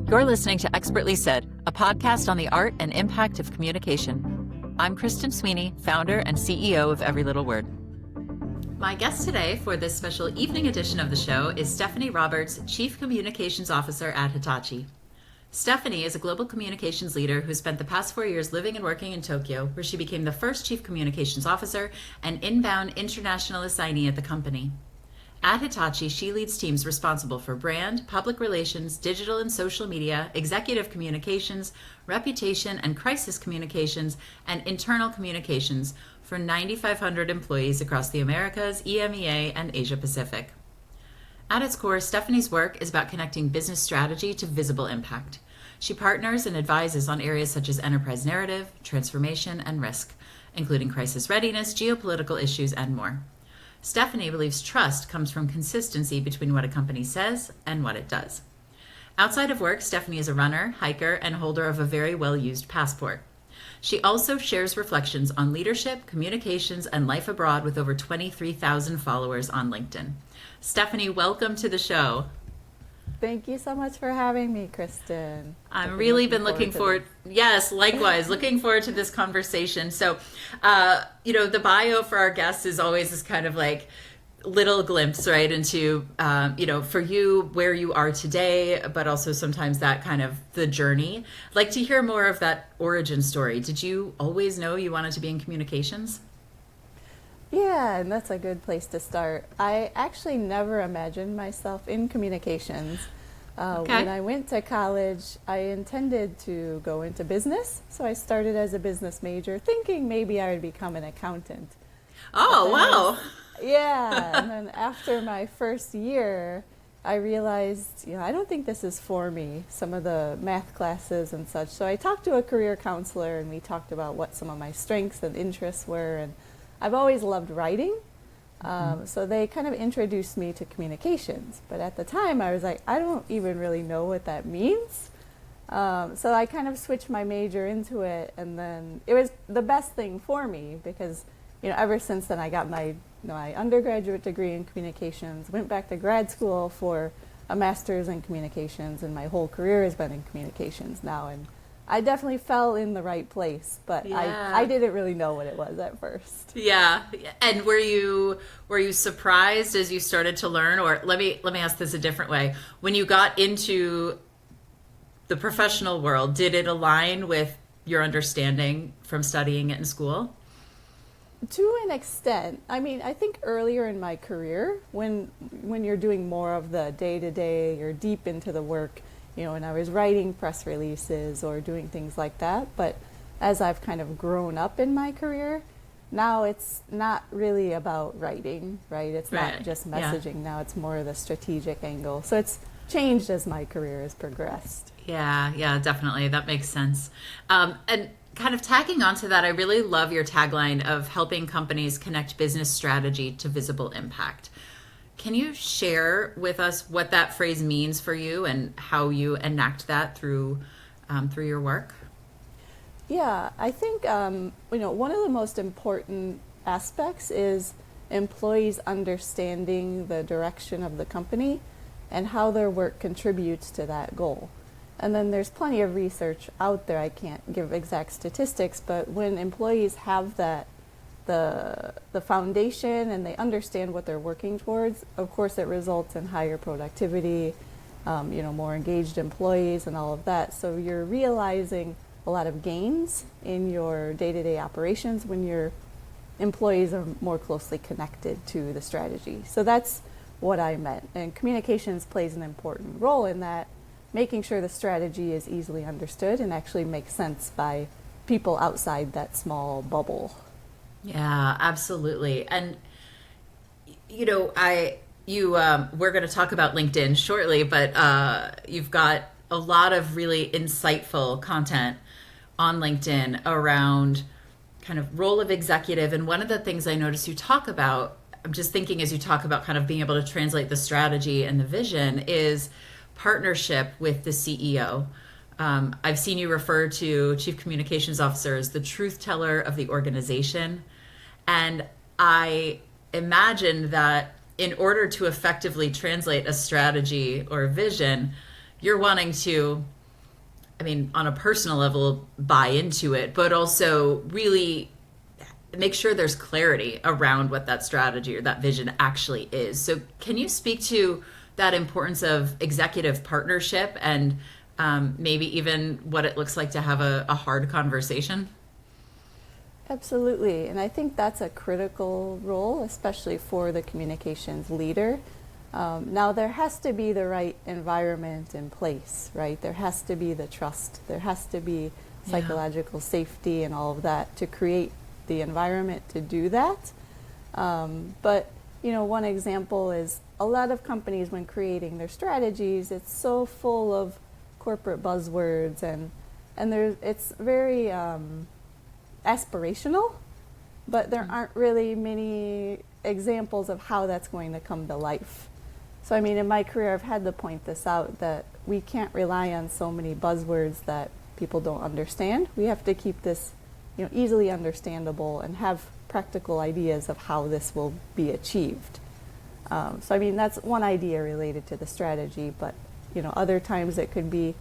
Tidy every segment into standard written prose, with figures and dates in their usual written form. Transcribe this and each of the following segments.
You're listening to Expertly Said, a podcast on the art and impact of communication. I'm Kristen Sweeney, founder and CEO of Every Little Word. My guest today for this special evening edition of the show is Stephanie Roberts, Chief Communications Officer at Hitachi. Stephanie is a global communications leader who spent the past 4 years living and working in Tokyo, where she became the first Chief Communications Officer and inbound international assignee at the company. At Hitachi, she leads teams responsible for brand, public relations, digital and social media, executive communications, reputation and crisis communications, and internal communications for 9,500 employees across the Americas, EMEA, and Asia Pacific. At its core, Stephanie's work is about connecting business strategy to visible impact. She partners and advises on areas such as enterprise narrative, transformation, and risk, including crisis readiness, geopolitical issues, and more. Stephanie believes trust comes from consistency between what a company says and what it does. Outside of work, Stephanie is a runner, hiker, and holder of a very well-used passport. She also shares reflections on leadership, communications, and life abroad with over 23,000 followers on LinkedIn. Stephanie, welcome to the show. Thank you so much for having me, Kristen. I've really been looking forward. Yes, likewise, looking forward to this conversation. So, the bio for our guests is always this kind of like little glimpse, right, into, for you, where you are today, but also sometimes that kind of the journey. I'd like to hear more of that origin story. Did you always know you wanted to be in communications? Yeah, and that's a good place to start. I actually never imagined myself in communications. When I went to college, I intended to go into business, so I started as a business major, thinking maybe I would become an accountant. Oh, wow. Yeah, and then after my first year, I realized, I don't think this is for me, some of the math classes and such. So I talked to a career counselor, and we talked about what some of my strengths and interests were, and I've always loved writing, so they kind of introduced me to communications. But at the time, I was like, I don't even really know what that means. So I kind of switched my major into it, and then it was the best thing for me because, ever since then I got my undergraduate degree in communications, went back to grad school for a master's in communications, and my whole career has been in communications now. And I definitely fell in the right place, but yeah. I didn't really know what it was at first. Yeah. And were you surprised as you started to learn, or let me ask this a different way. When you got into the professional world, did it align with your understanding from studying it in school? To an extent. I mean, I think earlier in my career, when you're doing more of the day-to-day, you're deep into the work, when I was writing press releases or doing things like that. But as I've kind of grown up in my career, now it's not really about writing, right? It's not just messaging. Yeah. Now it's more of the strategic angle. So it's changed as my career has progressed. Yeah, definitely. That makes sense. And kind of tagging onto that, I really love your tagline of helping companies connect business strategy to visible impact. Can you share with us what that phrase means for you and how you enact that through your work? Yeah, I think one of the most important aspects is employees understanding the direction of the company and how their work contributes to that goal. And then there's plenty of research out there. I can't give exact statistics, but when employees have that the foundation and they understand what they're working towards, of course it results in higher productivity, more engaged employees and all of that. So you're realizing a lot of gains in your day-to-day operations when your employees are more closely connected to the strategy. So that's what I meant. And communications plays an important role in that, making sure the strategy is easily understood and actually makes sense by people outside that small bubble. Yeah, absolutely. And, we're going to talk about LinkedIn shortly, but you've got a lot of really insightful content on LinkedIn around kind of role of executive. And one of the things I noticed you talk about, I'm just thinking as you talk about kind of being able to translate the strategy and the vision, is partnership with the CEO. I've seen you refer to Chief Communications Officer as the truth teller of the organization. And I imagine that in order to effectively translate a strategy or a vision, you're wanting to I mean, on a personal level, buy into it, but also really make sure there's clarity around what that strategy or that vision actually is. So can you speak to that importance of executive partnership and maybe even what it looks like to have a hard conversation? Absolutely. And I think that's a critical role, especially for the communications leader. Now, there has to be the right environment in place, right? There has to be the trust. There has to be psychological safety and all of that to create the environment to do that. But, one example is a lot of companies, when creating their strategies, it's so full of corporate buzzwords and it's very aspirational, but there aren't really many examples of how that's going to come to life. So, I mean, in my career, I've had to point this out that we can't rely on so many buzzwords that people don't understand. We have to keep this, easily understandable and have practical ideas of how this will be achieved. So, I mean, that's one idea related to the strategy, but, other times it could be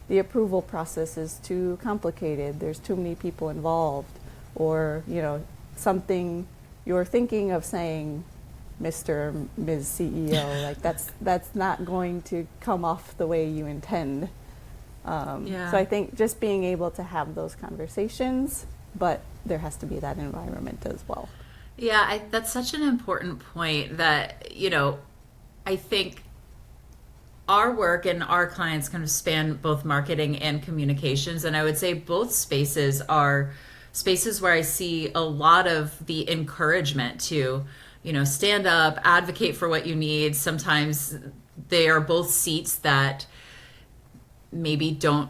the approval process is too complicated. There's too many people involved, or, something you're thinking of saying, Mr. or Ms. CEO, like that's not going to come off the way you intend. So I think just being able to have those conversations, but there has to be that environment as well. Yeah, that's such an important point that, I think our work and our clients kind of span both marketing and communications. And I would say both spaces are spaces where I see a lot of the encouragement to, stand up, advocate for what you need. Sometimes they are both seats that maybe don't,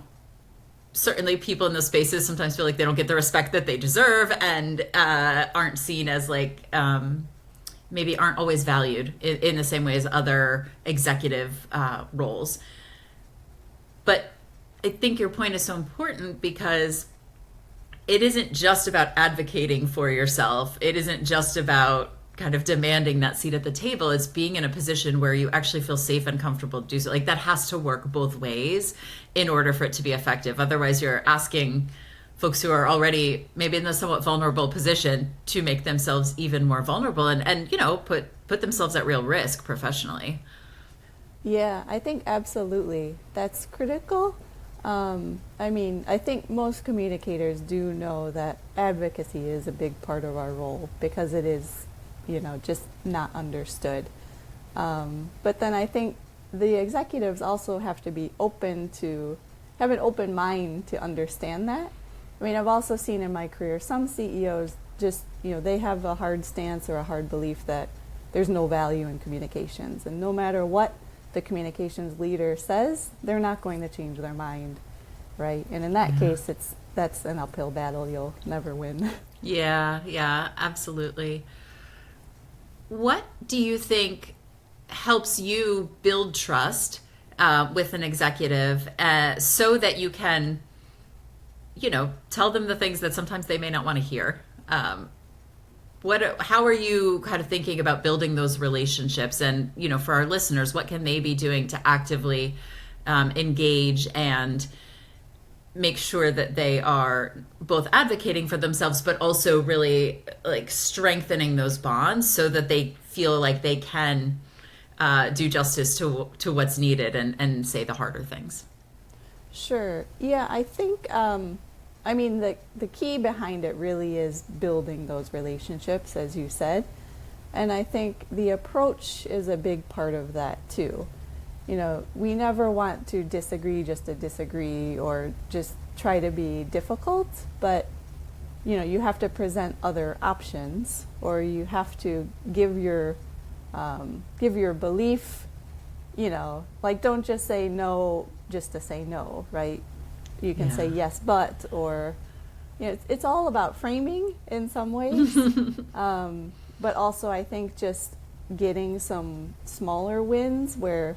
certainly people in those spaces sometimes feel like they don't get the respect that they deserve and aren't seen as maybe aren't always valued in the same way as other executive roles. But I think your point is so important because it isn't just about advocating for yourself. It isn't just about kind of demanding that seat at the table. It's being in a position where you actually feel safe and comfortable to do so. Like that has to work both ways in order for it to be effective. Otherwise, you're asking folks who are already maybe in a somewhat vulnerable position to make themselves even more vulnerable and put themselves at real risk professionally. Yeah, I think absolutely. That's critical. I think most communicators do know that advocacy is a big part of our role because it is, just not understood. But then I think the executives also have to be have an open mind to understand that. I mean, I've also seen in my career some CEOs just, they have a hard stance or a hard belief that there's no value in communications. And no matter what the communications leader says, they're not going to change their mind, right? And in that case, that's an uphill battle. You'll never win. Yeah, absolutely. What do you think helps you build trust with an executive so that you can, tell them the things that sometimes they may not want to hear? How are you kind of thinking about building those relationships? And, for our listeners, what can they be doing to actively engage and make sure that they are both advocating for themselves, but also really strengthening those bonds so that they feel like they can do justice to what's needed and say the harder things? Sure. Yeah, I think, the key behind it really is building those relationships, as you said. And I think the approach is a big part of that too. We never want to disagree just to disagree or just try to be difficult, but, you have to present other options, or you have to give your belief, don't just say no just to say no, right? You can say yes, but, or, it's all about framing in some ways. But also I think just getting some smaller wins where,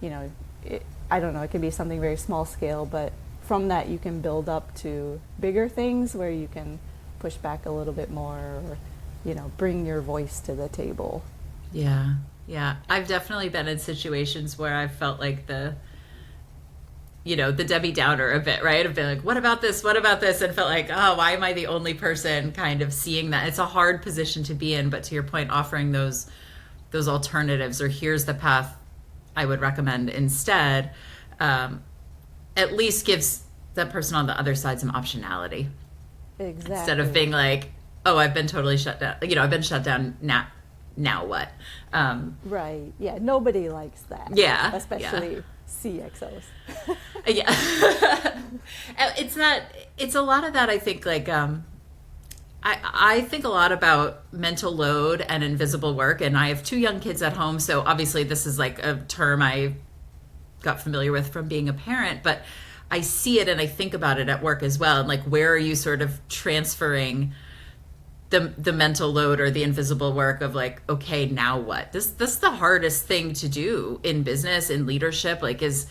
I don't know, it can be something very small scale, but from that you can build up to bigger things where you can push back a little bit more or, bring your voice to the table. Yeah. I've definitely been in situations where I've felt like the Debbie Downer a bit, right? Of being like, what about this? What about this? And felt like, oh, why am I the only person kind of seeing that? It's a hard position to be in, but to your point, offering those alternatives, or here's the path I would recommend instead, at least gives that person on the other side some optionality. Exactly. Instead of being like, oh, I've been totally shut down. I've been shut down now what? Right. Yeah. Nobody likes that. Yeah. Especially CXOs. Yeah. It's a lot of that, I think, like, I think a lot about mental load and invisible work, and I have 2 young kids at home, so obviously this is like a term I got familiar with from being a parent, but I see it and I think about it at work as well. And like, where are you sort of transferring the mental load or the invisible work of like, okay, now what? This is the hardest thing to do in business, in leadership, like, is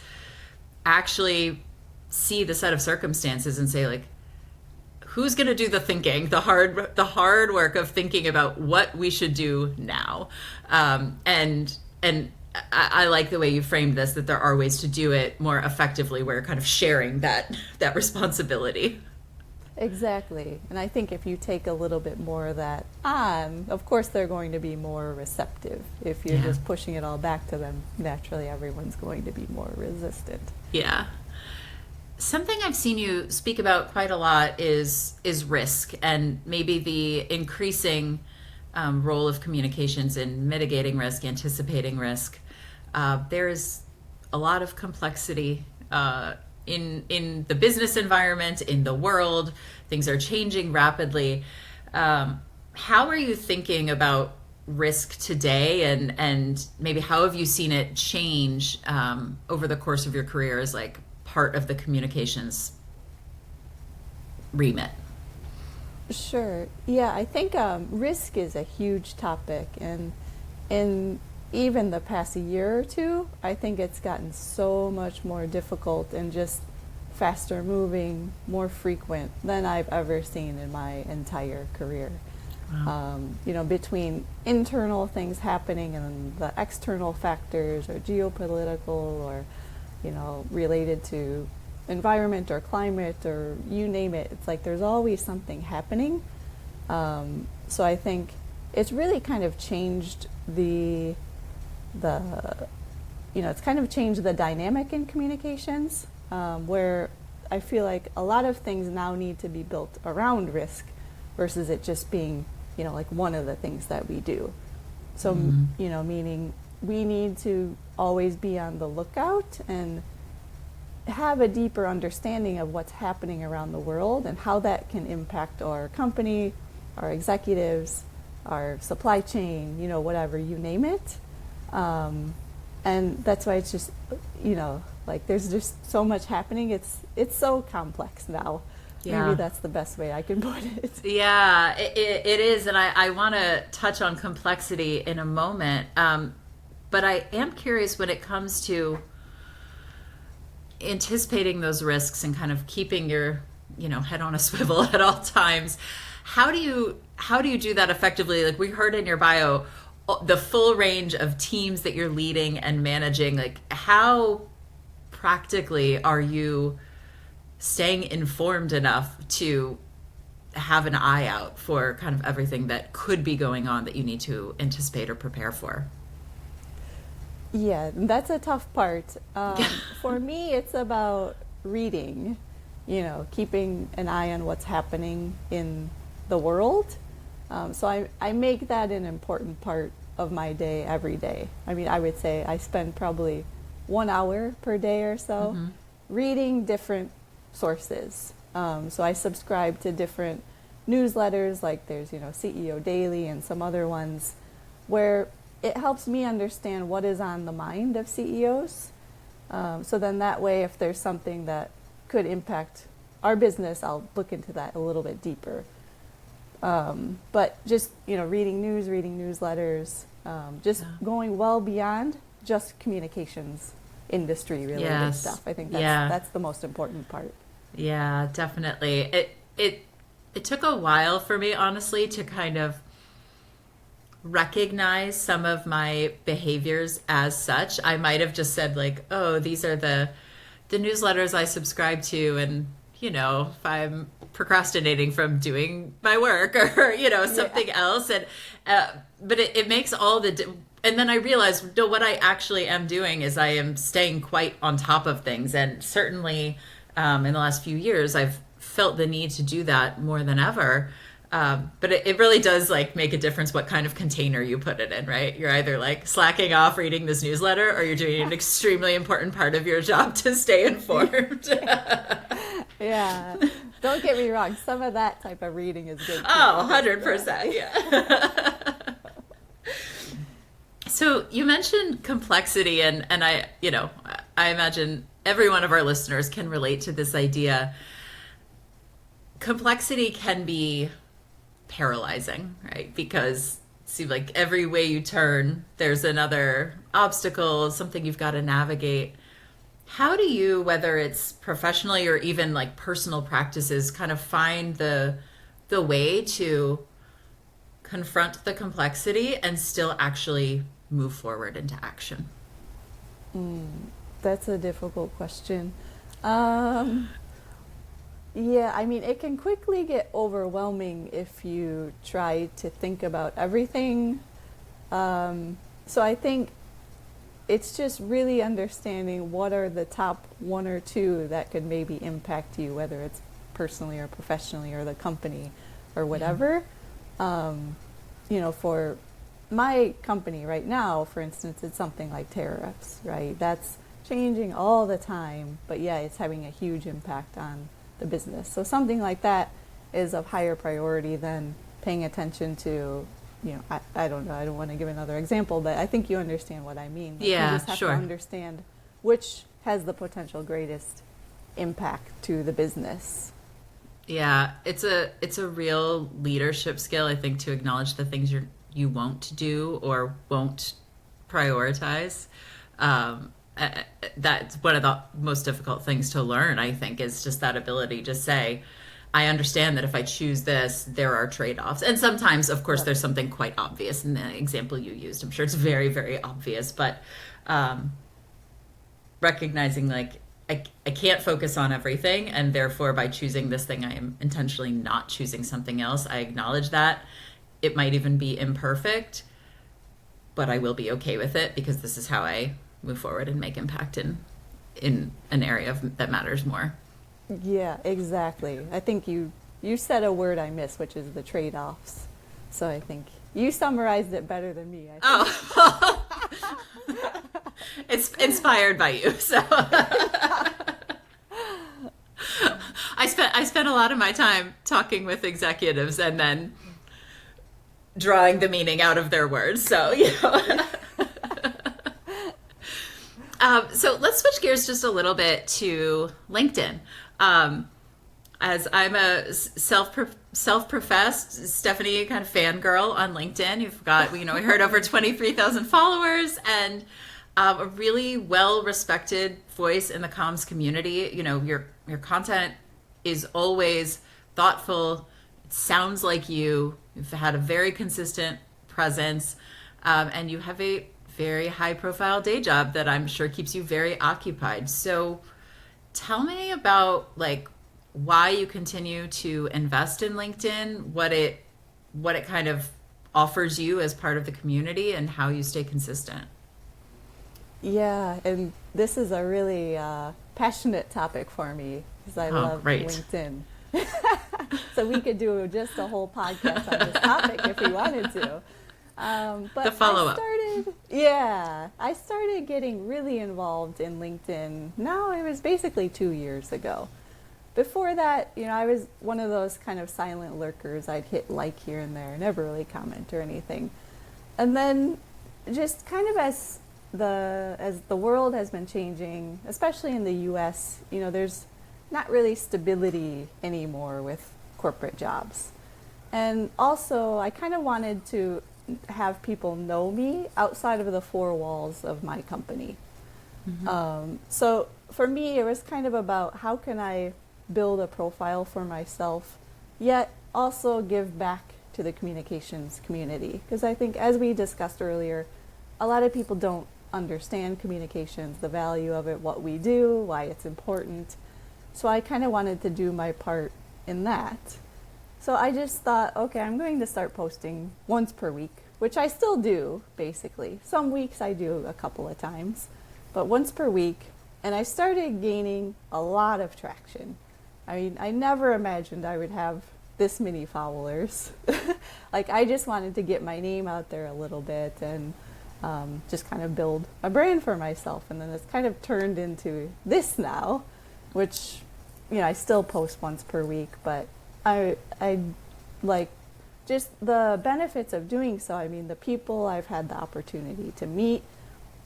actually see the set of circumstances and say, like, who's going to do the thinking, the hard work of thinking about what we should do now. And I like the way you framed this, that there are ways to do it more effectively, where you're kind of sharing that responsibility. Exactly. And I think if you take a little bit more of that on, of course they're going to be more receptive. If you're just pushing it all back to them, naturally everyone's going to be more resistant. Yeah. Something I've seen you speak about quite a lot is risk, and maybe the increasing role of communications in mitigating risk, anticipating risk. There is a lot of complexity in the business environment, in the world. Things are changing rapidly. How are you thinking about risk today, and maybe how have you seen it change over the course of your career as like part of the communications remit? Sure. Yeah, I think risk is a huge topic, and in even the past year or two, I think it's gotten so much more difficult and just faster moving, more frequent than I've ever seen in my entire career. Wow. Between internal things happening and the external factors, or geopolitical, or related to environment or climate, or you name it, it's like there's always something happening. So I think it's really kind of changed it's kind of changed the dynamic in communications, where I feel like a lot of things now need to be built around risk versus it just being, like one of the things that we do. So, meaning we need to always be on the lookout and have a deeper understanding of what's happening around the world and how that can impact our company, our executives, our supply chain, whatever, you name it. And that's why it's just, like there's just so much happening. It's so complex now. Yeah. Maybe that's the best way I can put it. Yeah, it is. And I want to touch on complexity in a moment. But I am curious when it comes to anticipating those risks and kind of keeping your, head on a swivel at all times. How do you do that effectively? Like we heard in your bio, the full range of teams that you're leading and managing, like how practically are you staying informed enough to have an eye out for kind of everything that could be going on that you need to anticipate or prepare for? Yeah, that's a tough part. For me, it's about reading, keeping an eye on what's happening in the world. So I make that an important part of my day every day. I mean, I would say I spend probably 1 hour per day or so reading different sources. So I subscribe to different newsletters, like there's, CEO Daily and some other ones, where it helps me understand what is on the mind of CEOs. So then that way, if there's something that could impact our business, I'll look into that a little bit deeper. But just, reading news, reading newsletters, going well beyond just communications industry related stuff. I think that's the most important part. Yeah, definitely. It took a while for me, honestly, to kind of recognize some of my behaviors as such. I might have just said like, oh, these are the the newsletters I subscribe to, and if I'm procrastinating from doing my work or something else, and but it makes all and then I realized, no, what I actually am doing is I am staying quite on top of things, and certainly in the last few years I've felt the need to do that more than ever. But it really does make a difference what kind of container you put it in, right? You're either slacking off reading this newsletter, or you're doing an extremely important part of your job to stay informed. Yeah. Don't get me wrong. Some of that type of reading is good too. Oh, 100%. Yeah. So you mentioned complexity, and I imagine every one of our listeners can relate to this idea. Complexity can be paralyzing, right? Because it seems like every way you turn, there's another obstacle, something you've got to navigate. How do you, whether it's professionally or even personal practices, kind of find the way to confront the complexity and still actually move forward into action? That's a difficult question. Yeah, I mean, it can quickly get overwhelming if you try to think about everything. So I think it's just really understanding what are the top one or two that could maybe impact you, whether it's personally or professionally or the company or whatever. For my company right now, for instance, it's something like tariffs, right? That's changing all the time, but yeah, it's having a huge impact on the business. So something like that is of higher priority than paying attention to, I don't know, I don't want to give another example, but I think you understand what I mean. Yeah, you just have sure. to understand which has the potential greatest impact to the business. Yeah, it's a real leadership skill, I think, to acknowledge the things you won't do or won't prioritize. That's one of the most difficult things to learn, I think, is just that ability to say, I understand that if I choose this, there are trade-offs. And sometimes, of course, there's something quite obvious in the example you used. I'm sure it's very, very obvious, but recognizing I can't focus on everything, and therefore by choosing this thing, I am intentionally not choosing something else. I acknowledge that. It might even be imperfect, but I will be okay with it because this is how I move forward and make impact in an area that matters more. Yeah, exactly. I think you said a word I missed, which is the trade-offs. So I think you summarized it better than me. Oh, it's inspired by you. So I spent a lot of my time talking with executives and then drawing the meaning out of their words. So so let's switch gears just a little bit to LinkedIn. As I'm a self-professed Stephanie kind of fangirl on LinkedIn, you've got, we heard over 23,000 followers and a really well-respected voice in the comms community. Your content is always thoughtful. It sounds like you've had a very consistent presence, and you have a very high-profile day job that I'm sure keeps you very occupied. So tell me about why you continue to invest in LinkedIn, what it kind of offers you as part of the community, and how you stay consistent. Yeah, and this is a really passionate topic for me because I love LinkedIn. So we could do just a whole podcast on this topic if we wanted to. But the follow-up. I started getting really involved in LinkedIn. Now it was basically 2 years ago. Before that, I was one of those kind of silent lurkers. I'd hit like here and there, never really comment or anything. And then just kind of as the world has been changing, especially in the US, there's not really stability anymore with corporate jobs. And also, I kind of wanted to have people know me outside of the four walls of my company. Mm-hmm. So for me, it was kind of about how can I build a profile for myself, yet also give back to the communications community. Because I think, as we discussed earlier, a lot of people don't understand communications, the value of it, what we do, why it's important. So I kind of wanted to do my part in that. So I just thought, okay, I'm going to start posting once per week, which I still do, basically. Some weeks I do a couple of times, but once per week. And I started gaining a lot of traction. I mean, I never imagined I would have this many followers. Like, I just wanted to get my name out there a little bit and just kind of build a brand for myself. And then it's kind of turned into this now, which, I still post once per week, but I like just the benefits of doing so. I mean, the people I've had the opportunity to meet,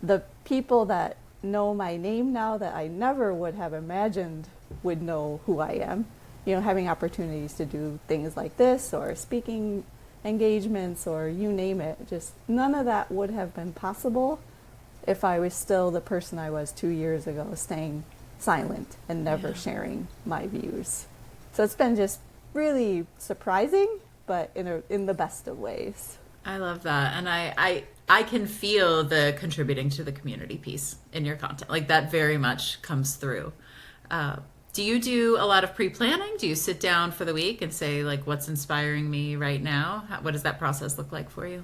the people that know my name now that I never would have imagined would know who I am. Having opportunities to do things like this or speaking engagements or you name it. Just none of that would have been possible if I was still the person I was 2 years ago, staying silent and never sharing my views. So it's been just really surprising, but in the best of ways. I love that. And I can feel the contributing to the community piece in your content. Like, that very much comes through. Do you do a lot of pre-planning? Do you sit down for the week and say, like, what's inspiring me right now? What does that process look like for you?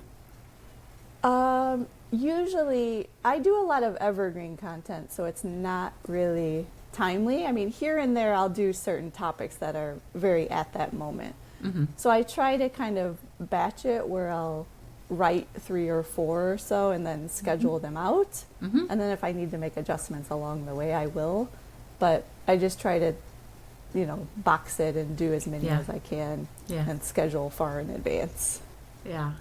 Usually I do a lot of evergreen content, so it's not really timely. I mean, here and there I'll do certain topics that are very at that moment. Mm-hmm. So I try to kind of batch it where I'll write 3 or 4 or so and then schedule them out. Mm-hmm. And then if I need to make adjustments along the way, I will. But I just try to, box it and do as many as I can and schedule far in advance. Yeah.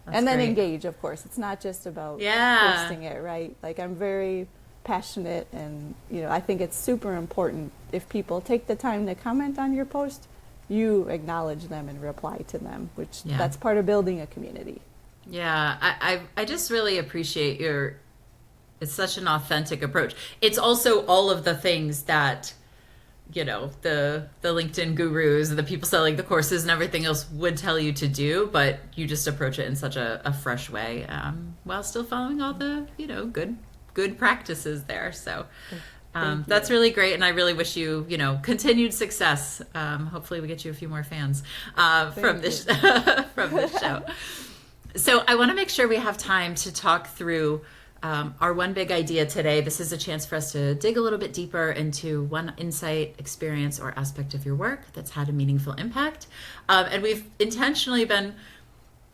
And then engage, of course. It's not just about posting it, right? Like, I'm very passionate and, I think it's super important if people take the time to comment on your post, you acknowledge them and reply to them, which that's part of building a community. Yeah, I just really appreciate it's such an authentic approach. It's also all of the things that, the LinkedIn gurus, the people selling the courses and everything else would tell you to do, but you just approach it in such a fresh way, while still following all the, good practices there. So that's really great. And I really wish you, continued success. Hopefully we get you a few more fans from this show. So I want to make sure we have time to talk through our one big idea today. This is a chance for us to dig a little bit deeper into one insight, experience, or aspect of your work that's had a meaningful impact. And we've intentionally been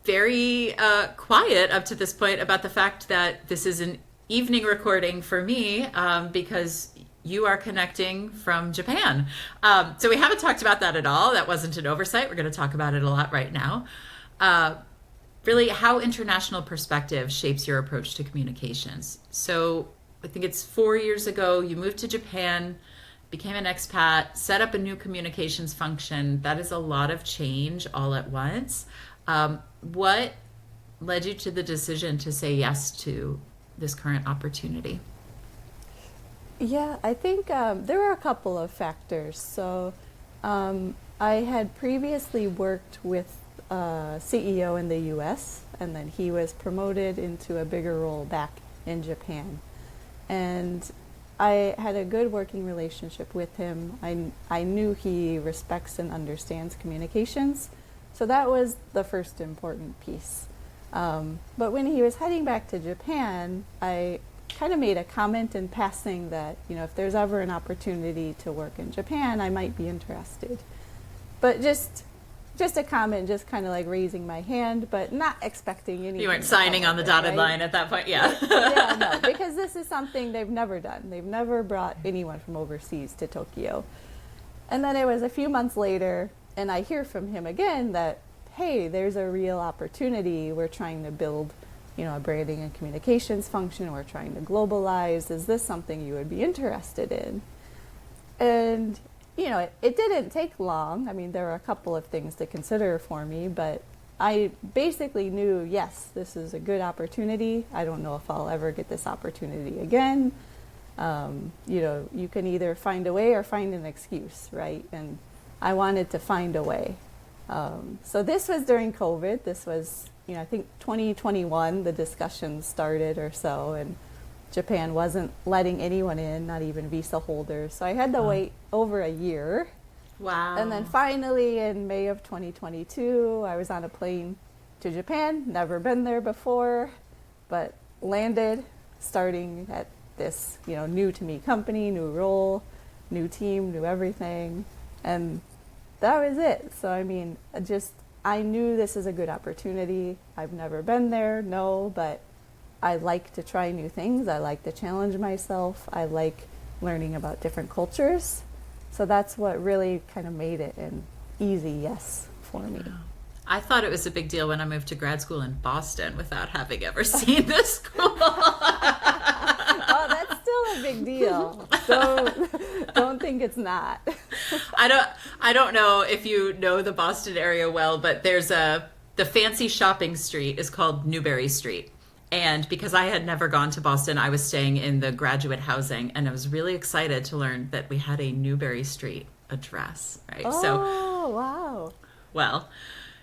very quiet up to this point about the fact that this is an evening recording for me because you are connecting from Japan. So we haven't talked about that at all. That wasn't an oversight. We're going to talk about it a lot right now. Really, how international perspective shapes your approach to communications. So I think it's 4 years ago, you moved to Japan, became an expat, set up a new communications function. That is a lot of change all at once. What led you to the decision to say yes to this current opportunity? Yeah, I think there were a couple of factors. So I had previously worked with CEO in the US, and then he was promoted into a bigger role back in Japan. And I had a good working relationship with him. I knew he respects and understands communications. So that was the first important piece. But when he was heading back to Japan, I kind of made a comment in passing that, if there's ever an opportunity to work in Japan, I might be interested. But just a comment, just kind of like raising my hand, but not expecting anything. You weren't signing on the dotted line at that point, yeah. Yeah, no, because this is something they've never done. They've never brought anyone from overseas to Tokyo. And then it was a few months later, and I hear from him again that, hey, there's a real opportunity. We're trying to build, a branding and communications function. We're trying to globalize. Is this something you would be interested in? And it didn't take long. I mean, there were a couple of things to consider for me, but I basically knew, yes, this is a good opportunity. I don't know if I'll ever get this opportunity again. You can either find a way or find an excuse, right? And I wanted to find a way. So this was during COVID. This was, I think 2021, the discussions started or so. And Japan wasn't letting anyone in, not even visa holders. So I had to wait over a year. Wow. And then finally in May of 2022, I was on a plane to Japan, never been there before, but landed, starting at this, new to me company, new role, new team, new everything. And that was it. So, I knew this is a good opportunity. I've never been there, no, but I like to try new things. I like to challenge myself. I like learning about different cultures. So that's what really kind of made it an easy yes for me. I thought it was a big deal when I moved to grad school in Boston without having ever seen the school. Oh, that's still a big deal. Don't think it's not. I don't know if you know the Boston area well, but there's the fancy shopping street is called Newbury Street. And because I had never gone to Boston, I was staying in the graduate housing, and I was really excited to learn that we had a Newbury Street address, right? Oh, wow. Well,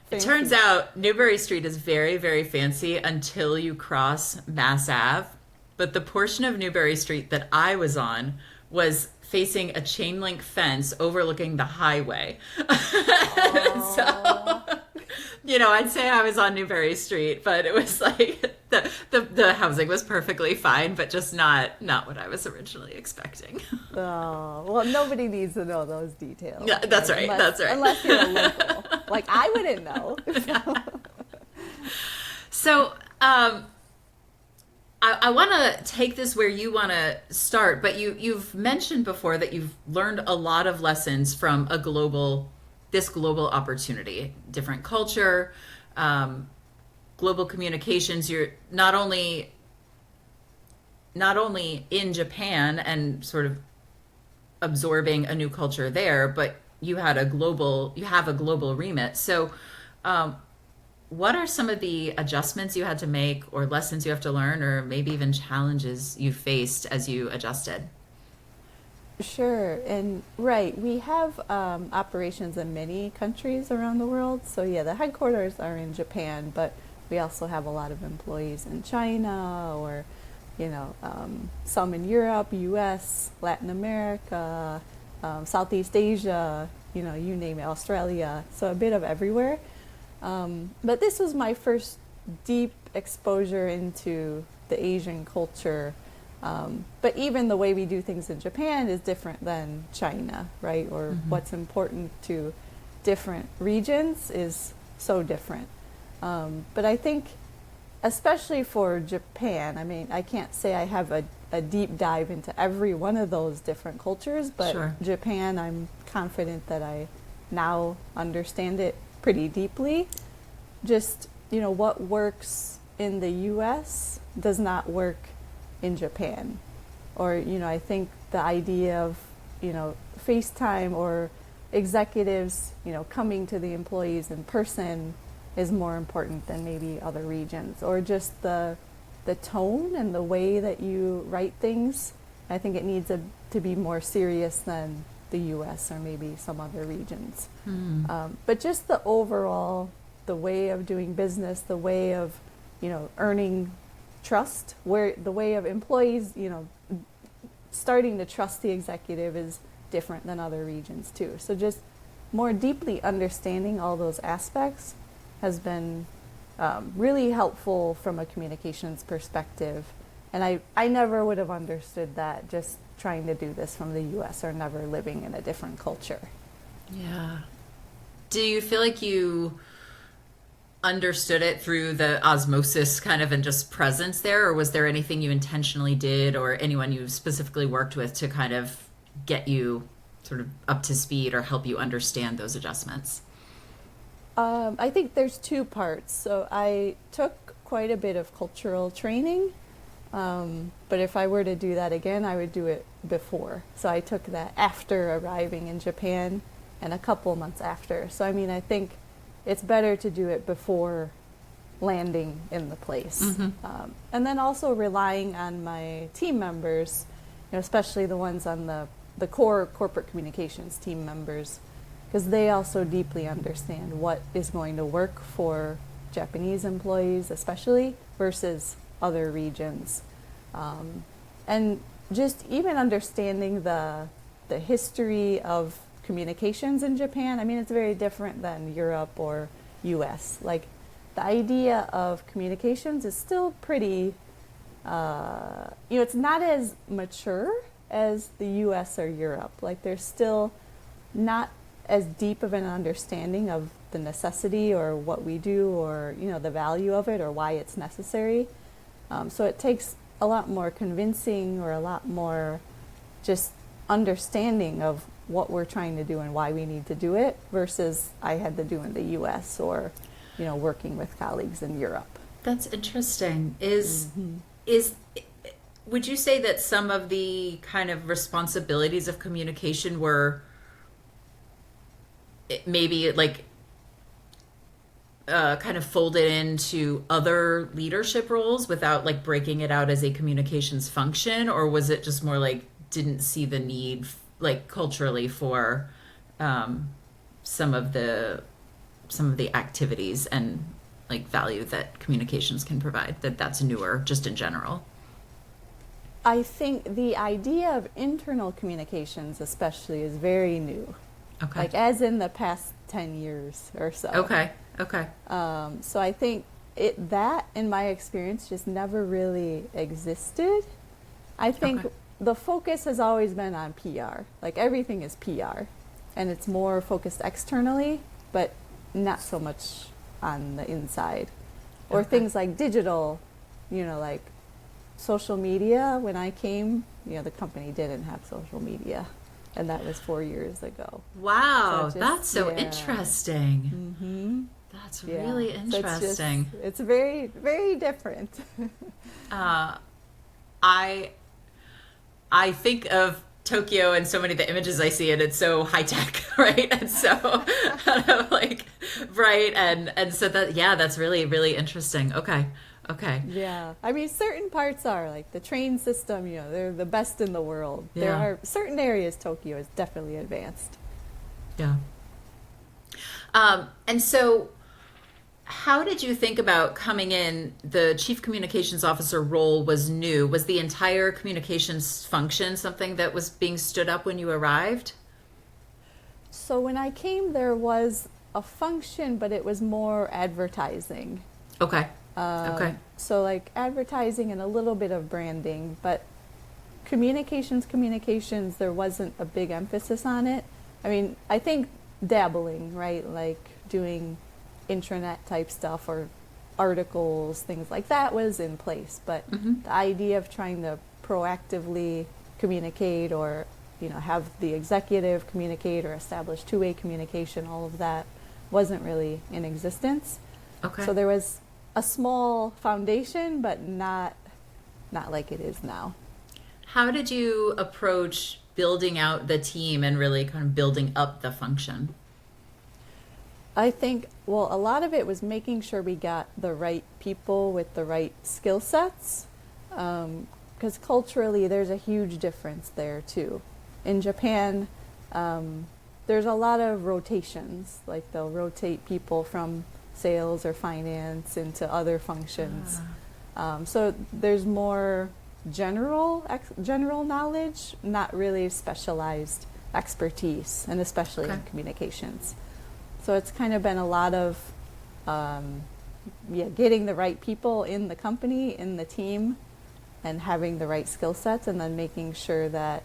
Fancy. it turns out Newbury Street is very, very fancy until you cross Mass Ave. But the portion of Newbury Street that I was on was facing a chain link fence overlooking the highway. Oh. So, I'd say I was on Newbury Street, but it was like the housing was perfectly fine, but just not what I was originally expecting. Oh, well, nobody needs to know those details. Yeah, that's right. Unless you're a local. Like, I wouldn't know. So, I want to take this where you want to start, but you've mentioned before that you've learned a lot of lessons from this global opportunity, different culture, global communications. You're not only in Japan and sort of absorbing a new culture there, but you have a global remit. So, what are some of the adjustments you had to make, or lessons you have to learn, or maybe even challenges you faced as you adjusted? Sure. And right, we have operations in many countries around the world. So yeah, the headquarters are in Japan, but we also have a lot of employees in China, or some in Europe, US, Latin America, Southeast Asia, you name it, Australia. So a bit of everywhere. But this was my first deep exposure into the Asian culture. But even the way we do things in Japan is different than China, right? Or what's important to different regions is so different. But I think, especially for Japan, I can't say I have a deep dive into every one of those different cultures, but Sure. Japan, I'm confident that I now understand it pretty deeply. Just, what works in the US does not work in Japan. Or, I think the idea of, FaceTime or executives, coming to the employees in person is more important than maybe other regions. Or just the tone and the way that you write things. I think it needs to be more serious than the US or maybe some other regions. But just the overall, the way of doing business, the way of, earning trust, where the way of employees, starting to trust the executive is different than other regions too. So just more deeply understanding all those aspects has been really helpful from a communications perspective. And I never would have understood that just trying to do this from the US or never living in a different culture. Yeah. Do you feel like you understood it through the osmosis kind of and just presence there, or was there anything you intentionally did or anyone you specifically worked with to kind of get you sort of up to speed or help you understand those adjustments? I think there's two parts. So I took quite a bit of cultural training, but if I were to do that again, I would do it before. So I took that after arriving in Japan and a couple months after. So I think it's better to do it before landing in the place. And then also relying on my team members, especially the ones on the core corporate communications team members, because they also deeply understand what is going to work for Japanese employees especially versus other regions. And just even understanding the history of communications in Japan, I mean, it's very different than Europe or US. Like, the idea of communications is still pretty, it's not as mature as the US or Europe. Like, there's still not as deep of an understanding of the necessity or what we do or, the value of it or why it's necessary. So it takes a lot more convincing or a lot more just understanding of what we're trying to do and why we need to do it versus I had to do in the US or, working with colleagues in Europe. That's interesting. Mm-hmm. Would you say that some of the kind of responsibilities of communication were maybe like kind of folded into other leadership roles without like breaking it out as a communications function, or was it just more like didn't see the need like culturally for some of the activities and like value that communications can provide, that's newer just in general? I think the idea of internal communications especially is very new. Okay. Like as in the past 10 years or so. Okay. So I think that in my experience just never really existed. I think the focus has always been on PR. Like everything is PR and it's more focused externally, but not so much on the inside. Or things like digital, like social media. When I came, the company didn't have social media. And that was 4 years ago. Wow, that's so interesting. Mm-hmm. That's really interesting. So it's very, very different. I think of Tokyo and so many of the images I see, and it's so high tech, right? And so kind of like bright, and so that's really, really interesting. Okay. Yeah, I mean, certain parts are like the train system. They're the best in the world. Yeah. There are certain areas Tokyo is definitely advanced. Yeah. And so, how did you think about coming in? The chief communications officer role was new. Was the entire communications function something that was being stood up when you arrived? So when I came, there was a function, but it was more advertising. Okay. So like advertising and a little bit of branding, but communications, there wasn't a big emphasis on it. I mean, I think dabbling, right? Like doing intranet type stuff or articles, things like that was in place. But the idea of trying to proactively communicate or, have the executive communicate or establish two-way communication, all of that wasn't really in existence. Okay. So there was a small foundation, but not like it is now. How did you approach building out the team and really kind of building up the function? I think, a lot of it was making sure we got the right people with the right skill sets, because culturally there's a huge difference there too. In Japan, there's a lot of rotations, like they'll rotate people from sales or finance into other functions. So there's more general knowledge, not really specialized expertise, and especially in communications. So it's kind of been a lot of getting the right people in the company, in the team, and having the right skill sets, and then making sure that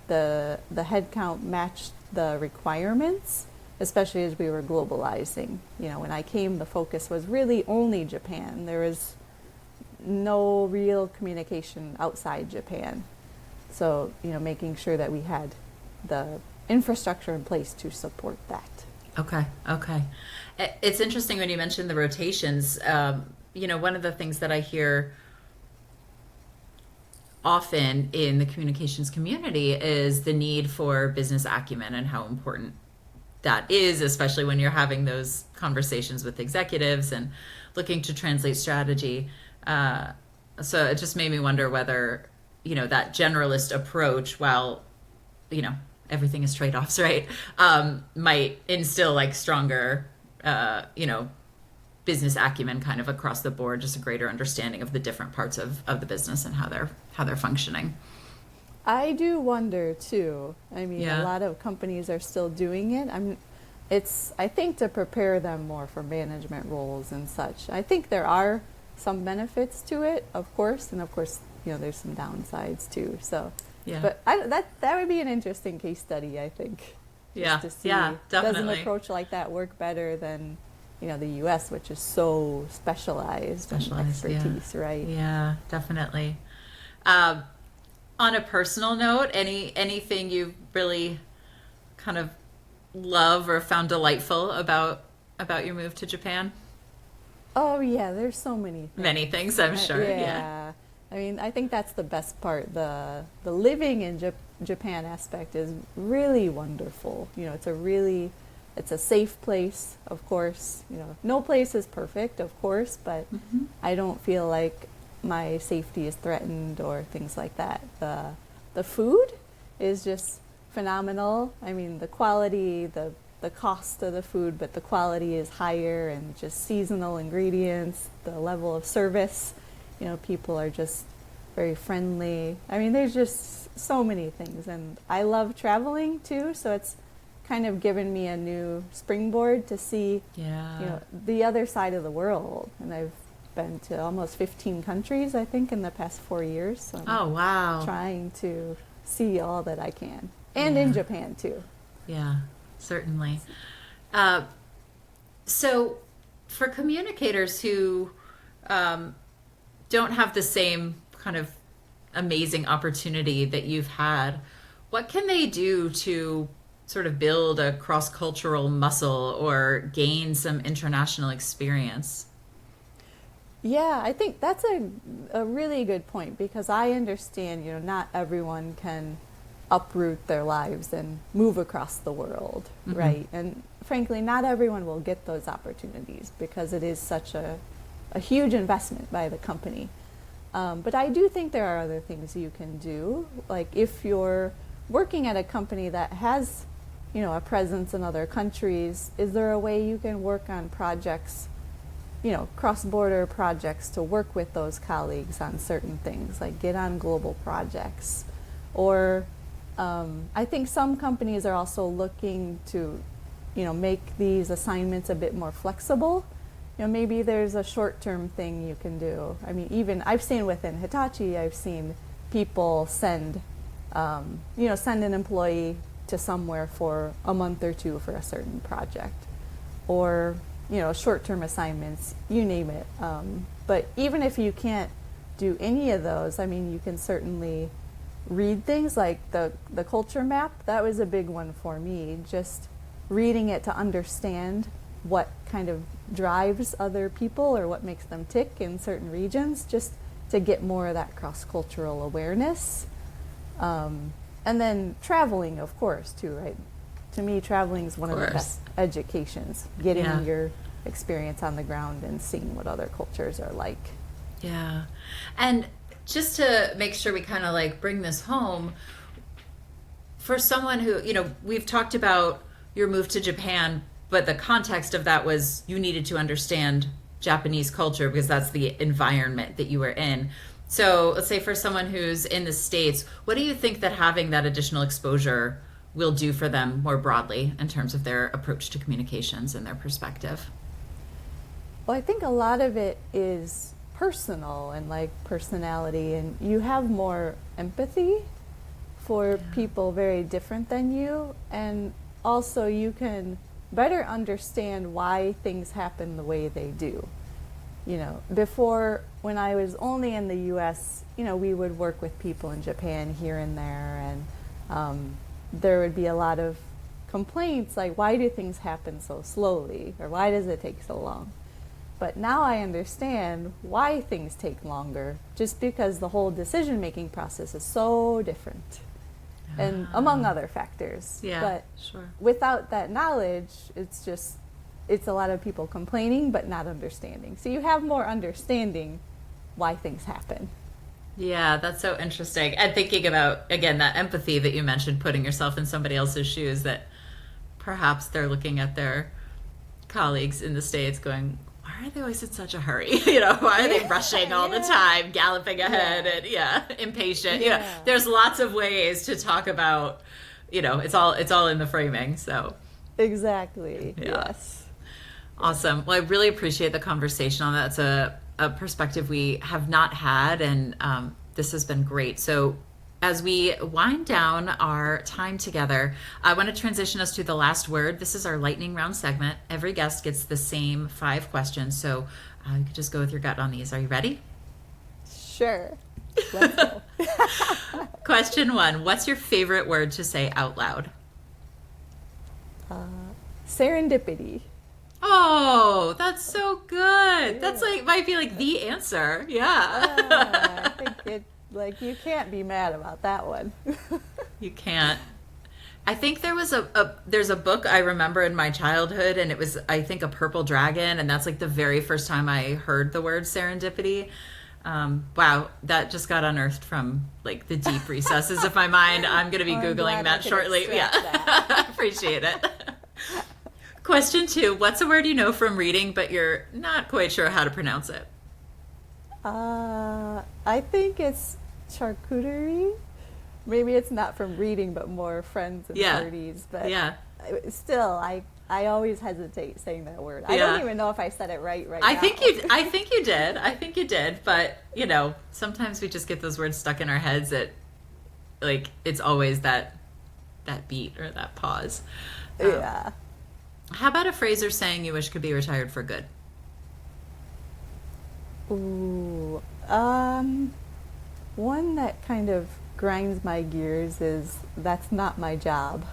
the headcount matched the requirements, especially as we were globalizing. When I came, the focus was really only Japan. There was no real communication outside Japan. So, making sure that we had the infrastructure in place to support that. Okay. It's interesting when you mentioned the rotations. One of the things that I hear often in the communications community is the need for business acumen and how important that is, especially when you're having those conversations with executives and looking to translate strategy. So it just made me wonder whether, that generalist approach, while, everything is trade-offs, right, might instill like stronger, business acumen kind of across the board, just a greater understanding of the different parts of the business and how they're functioning. I do wonder too. I mean, Yeah. a lot of companies are still doing it. I think to prepare them more for management roles and such. I think there are some benefits to it, of course, and of course, there's some downsides too. So, Yeah. but that would be an interesting case study, I think. Yeah. Just to see, Yeah, does an definitely. approach like that work better than, the U.S., which is so specialized in expertise, yeah. right? Yeah, definitely. On a personal note, anything you really kind of love or found delightful about your move to Japan? Oh yeah, there's so many things. Many things, I'm sure. Yeah. I mean, I think that's the best part. The living in Japan aspect is really wonderful. It's a safe place, of course. No place is perfect, of course, but I don't feel like my safety is threatened or things like that. The food is just phenomenal. I mean, the quality, the cost of the food, but the quality is higher, and just seasonal ingredients, the level of service. People are just very friendly. I mean, there's just so many things, and I love traveling too, so it's kind of given me a new springboard to see the other side of the world. And I've been to almost 15 countries, I think, in the past 4 years. So Oh, wow. trying to see all that I can. And in Japan, too. Yeah, certainly. So for communicators who don't have the same kind of amazing opportunity that you've had, what can they do to sort of build a cross-cultural muscle or gain some international experience? Yeah, I think that's a really good point, because I understand, not everyone can uproot their lives and move across the world, right? And frankly, not everyone will get those opportunities because it is such a huge investment by the company. But I do think there are other things you can do. Like if you're working at a company that has, a presence in other countries, is there a way you can work on projects, cross-border projects, to work with those colleagues on certain things, like get on global projects? Or I think some companies are also looking to, make these assignments a bit more flexible. Maybe there's a short-term thing you can do. I mean, even I've seen within Hitachi, I've seen people send an employee to somewhere for a month or two for a certain project, or short-term assignments, you name it. But even if you can't do any of those, I mean, you can certainly read things like the culture map. That was a big one for me, just reading it to understand what kind of drives other people or what makes them tick in certain regions, just to get more of that cross-cultural awareness. And then traveling, of course, too, right? To me, traveling is one of the best educations, getting your experience on the ground and seeing what other cultures are like. Yeah. And just to make sure we kind of like bring this home, for someone who, we've talked about your move to Japan, but the context of that was you needed to understand Japanese culture because that's the environment that you were in. So let's say for someone who's in the States, what do you think that having that additional exposure will do for them more broadly in terms of their approach to communications and their perspective? Well, I think a lot of it is personal and like personality, and you have more empathy for people very different than you, and also you can better understand why things happen the way they do. Before, when I was only in the U.S., we would work with people in Japan here and there, and there would be a lot of complaints like, why do things happen so slowly, or why does it take so long? But now I understand why things take longer, just because the whole decision-making process is so different, and among other factors. Yeah, but sure. Without that knowledge, it's a lot of people complaining but not understanding. So you have more understanding why things happen. Yeah, that's so interesting. And thinking about, again, that empathy that you mentioned, putting yourself in somebody else's shoes, that perhaps they're looking at their colleagues in the States going, why why are they always in such a hurry? Why are they rushing all the time, galloping ahead and impatient? There's lots of ways to talk about, it's all in the framing. So exactly. Yes. Awesome. Well, I really appreciate the conversation on that. It's a perspective we have not had, and this has been great. So as we wind down our time together, I want to transition us to the last word. This is our lightning round segment. Every guest gets the same 5 questions. So you can just go with your gut on these. Are you ready? Sure. Let's go. Question 1. What's your favorite word to say out loud? Serendipity. Oh, that's so good. Yeah. That's might be the answer. Yeah. I think it. You can't be mad about that one. You can't. I think there's a book I remember in my childhood, and it was, I think, a purple dragon, and that's the very first time I heard the word serendipity. Wow, that just got unearthed from the deep recesses of my mind. I'm going to be Googling that shortly. Yeah, appreciate it. Question 2, what's a word you know from reading, but you're not quite sure how to pronounce it? I think it's charcuterie. Maybe it's not from reading, but more friends and parties. But still, I always hesitate saying that word. I don't even know if I said it right now. I think you did. But sometimes we just get those words stuck in our heads that it's always that beat or that pause. Yeah. How about a phrase or saying you wish could be retired for good? Ooh, one that kind of grinds my gears is, that's not my job.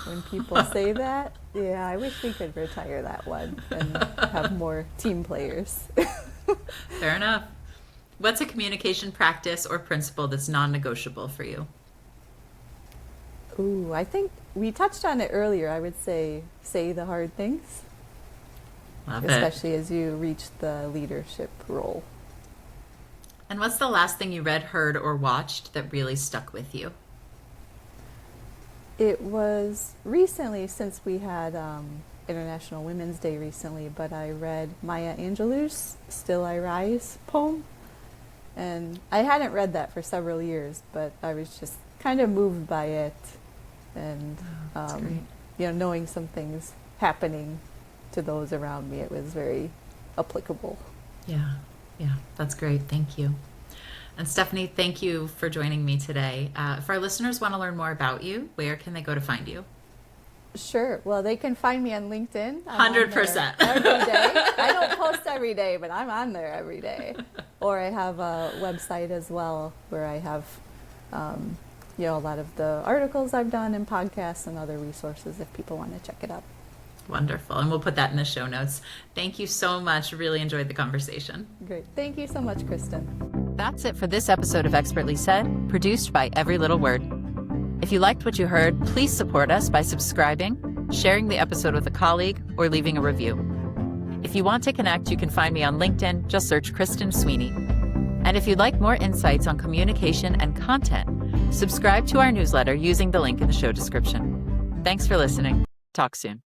When people say that, I wish we could retire that one and have more team players. Fair enough. What's a communication practice or principle that's non-negotiable for you? Ooh, I think we touched on it earlier. I would say the hard things. Especially as you reach the leadership role. And what's the last thing you read, heard, or watched that really stuck with you? It was recently, since we had International Women's Day recently, but I read Maya Angelou's Still I Rise poem. And I hadn't read that for several years, but I was just kind of moved by it. And, knowing some things happening to those around me, it was very applicable. Yeah, that's great. Thank you. And Stephanie, thank you for joining me today. If our listeners want to learn more about you, where can they go to find you? Sure. Well, they can find me on LinkedIn. 100%. Every day. I don't post every day, but I'm on there every day. Or I have a website as well where I have a lot of the articles I've done and podcasts and other resources if people want to check it out. Wonderful. And we'll put that in the show notes. Thank you so much. Really enjoyed the conversation. Great. Thank you so much, Kristen. That's it for this episode of Expertly Said, produced by Every Little Word. If you liked what you heard, please support us by subscribing, sharing the episode with a colleague, or leaving a review. If you want to connect, you can find me on LinkedIn. Just search Kristen Sweeney. And if you'd like more insights on communication and content, subscribe to our newsletter using the link in the show description. Thanks for listening. Talk soon.